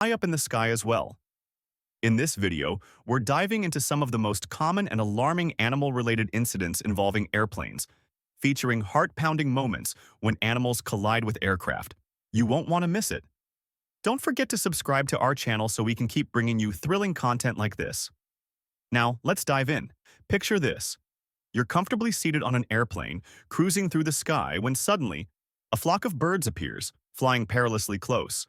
high up in the sky as well. In this video, we're diving into some of the most common and alarming animal-related incidents involving airplanes, featuring heart-pounding moments when animals collide with aircraft. You won't want to miss it. Don't forget to subscribe to our channel so we can keep bringing you thrilling content like this. Now, let's dive in. Picture this. You're comfortably seated on an airplane, cruising through the sky when suddenly, a flock of birds appears, flying perilously close.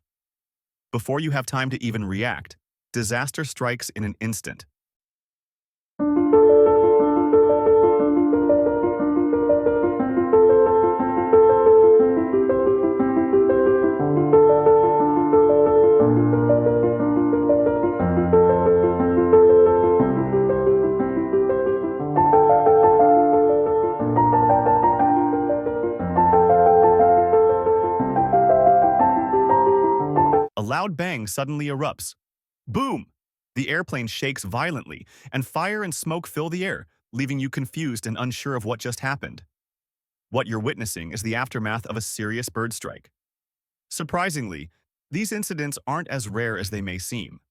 Before you have time to even react, disaster strikes in an instant. A loud bang suddenly erupts. Boom! The airplane shakes violently, and fire and smoke fill the air, leaving you confused and unsure of what just happened. What you're witnessing is the aftermath of a serious bird strike. Surprisingly, these incidents aren't as rare as they may seem.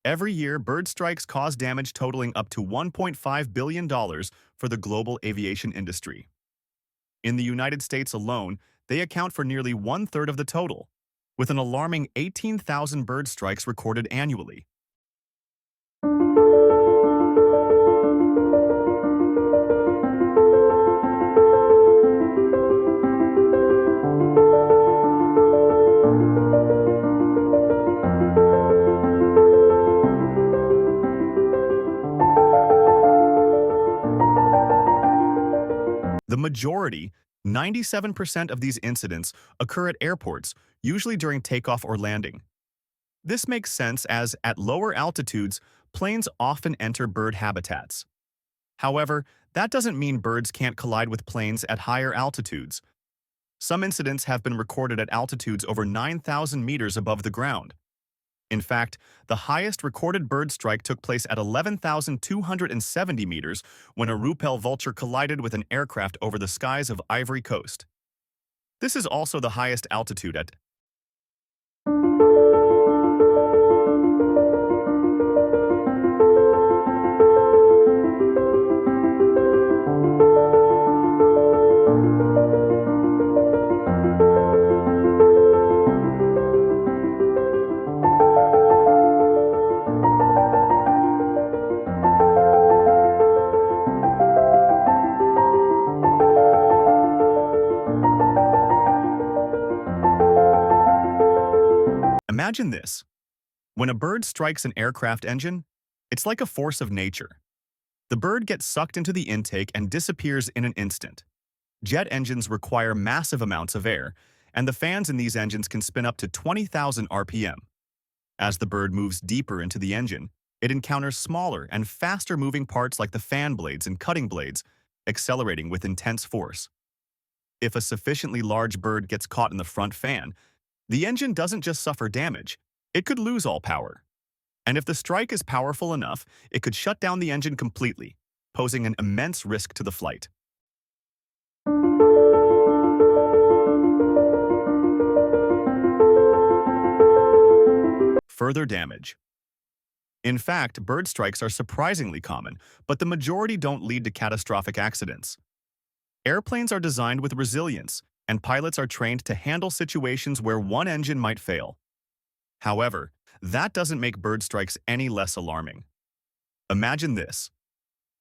Every year, bird strikes cause damage totaling up to $1.5 billion for the global aviation industry. In the United States alone, they account for nearly one-third of the total, with an alarming 18,000 bird strikes recorded annually. The majority, 97% of these incidents, occur at airports, usually during takeoff or landing. This makes sense as, at lower altitudes, planes often enter bird habitats. However, that doesn't mean birds can't collide with planes at higher altitudes. Some incidents have been recorded at altitudes over 9,000 meters above the ground. In fact, the highest recorded bird strike took place at 11,270 meters when a Rupel vulture collided with an aircraft over the skies of Ivory Coast. This is also the highest altitude at Imagine this. When a bird strikes an aircraft engine, it's like a force of nature. The bird gets sucked into the intake and disappears in an instant. Jet engines require massive amounts of air, and the fans in these engines can spin up to 20,000 RPM. As the bird moves deeper into the engine, it encounters smaller and faster-moving parts like the fan blades and cutting blades, accelerating with intense force. If a sufficiently large bird gets caught in the front fan, the engine doesn't just suffer damage, it could lose all power. And if the strike is powerful enough, it could shut down the engine completely, posing an immense risk to the flight. Further damage. In fact, bird strikes are surprisingly common, but the majority don't lead to catastrophic accidents. Airplanes are designed with resilience, and pilots are trained to handle situations where one engine might fail. However, that doesn't make bird strikes any less alarming. Imagine this.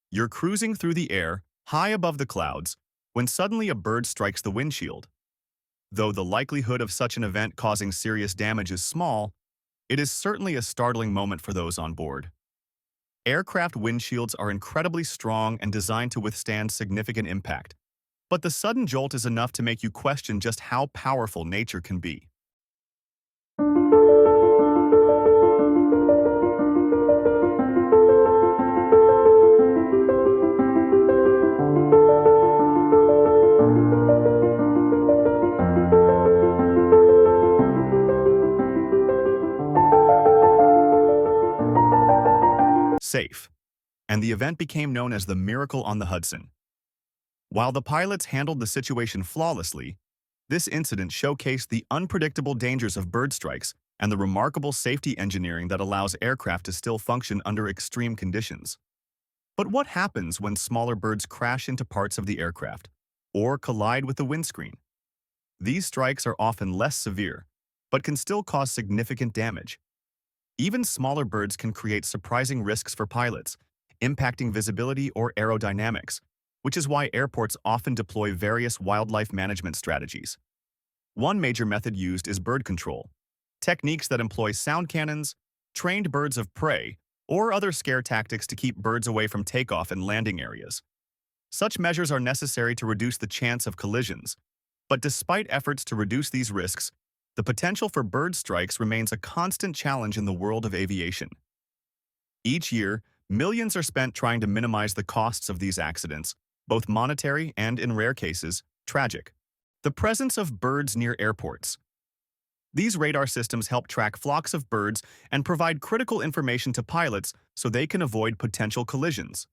You're cruising through the air, high above the clouds, when suddenly a bird strikes the windshield. Though the likelihood of such an event causing serious damage is small, it is certainly a startling moment for those on board. Aircraft windshields are incredibly strong and designed to withstand significant impact, but the sudden jolt is enough to make you question just how powerful nature can be. Safe. And the event became known as the Miracle on the Hudson. While the pilots handled the situation flawlessly, this incident showcased the unpredictable dangers of bird strikes and the remarkable safety engineering that allows aircraft to still function under extreme conditions. But what happens when smaller birds crash into parts of the aircraft or collide with the windscreen? These strikes are often less severe, but can still cause significant damage. Even smaller birds can create surprising risks for pilots, impacting visibility or aerodynamics, which is why airports often deploy various wildlife management strategies. One major method used is bird control, techniques that employ sound cannons, trained birds of prey, or other scare tactics to keep birds away from takeoff and landing areas. Such measures are necessary to reduce the chance of collisions, but despite efforts to reduce these risks, the potential for bird strikes remains a constant challenge in the world of aviation. Each year, millions are spent trying to minimize the costs of these accidents, both monetary and, in rare cases, tragic. The presence of birds near airports. These radar systems help track flocks of birds and provide critical information to pilots so they can avoid potential collisions.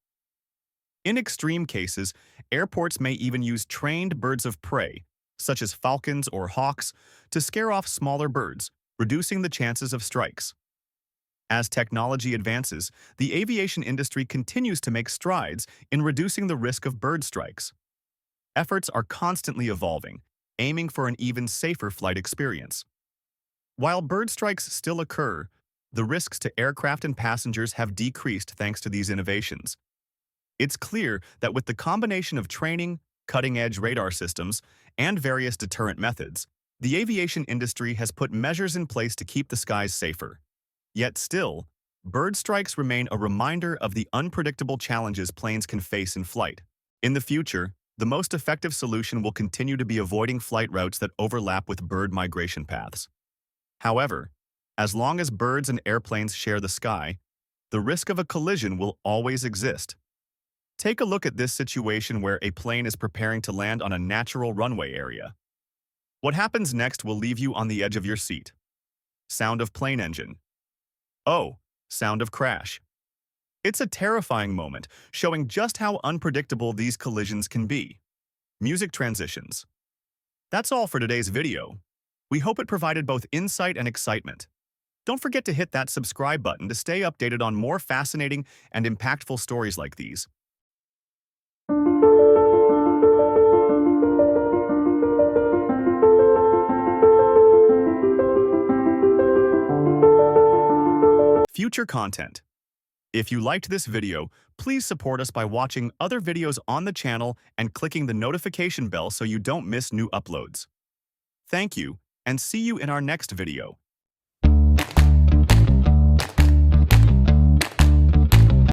In extreme cases, airports may even use trained birds of prey, such as falcons or hawks, to scare off smaller birds, reducing the chances of strikes. As technology advances, the aviation industry continues to make strides in reducing the risk of bird strikes. Efforts are constantly evolving, aiming for an even safer flight experience. While bird strikes still occur, the risks to aircraft and passengers have decreased thanks to these innovations. It's clear that with the combination of training, cutting-edge radar systems, and various deterrent methods, the aviation industry has put measures in place to keep the skies safer. Yet still, bird strikes remain a reminder of the unpredictable challenges planes can face in flight. In the future, the most effective solution will continue to be avoiding flight routes that overlap with bird migration paths. However, as long as birds and airplanes share the sky, the risk of a collision will always exist. Take a look at this situation where a plane is preparing to land on a natural runway area. What happens next will leave you on the edge of your seat. Sound of plane engine. Oh, sound of crash. It's a terrifying moment, showing just how unpredictable these collisions can be. Music transitions. That's all for today's video. We hope it provided both insight and excitement. Don't forget to hit that subscribe button to stay updated on more fascinating and impactful stories like these. Future content. If you liked this video, please support us by watching other videos on the channel and clicking the notification bell so you don't miss new uploads. Thank you, and see you in our next video.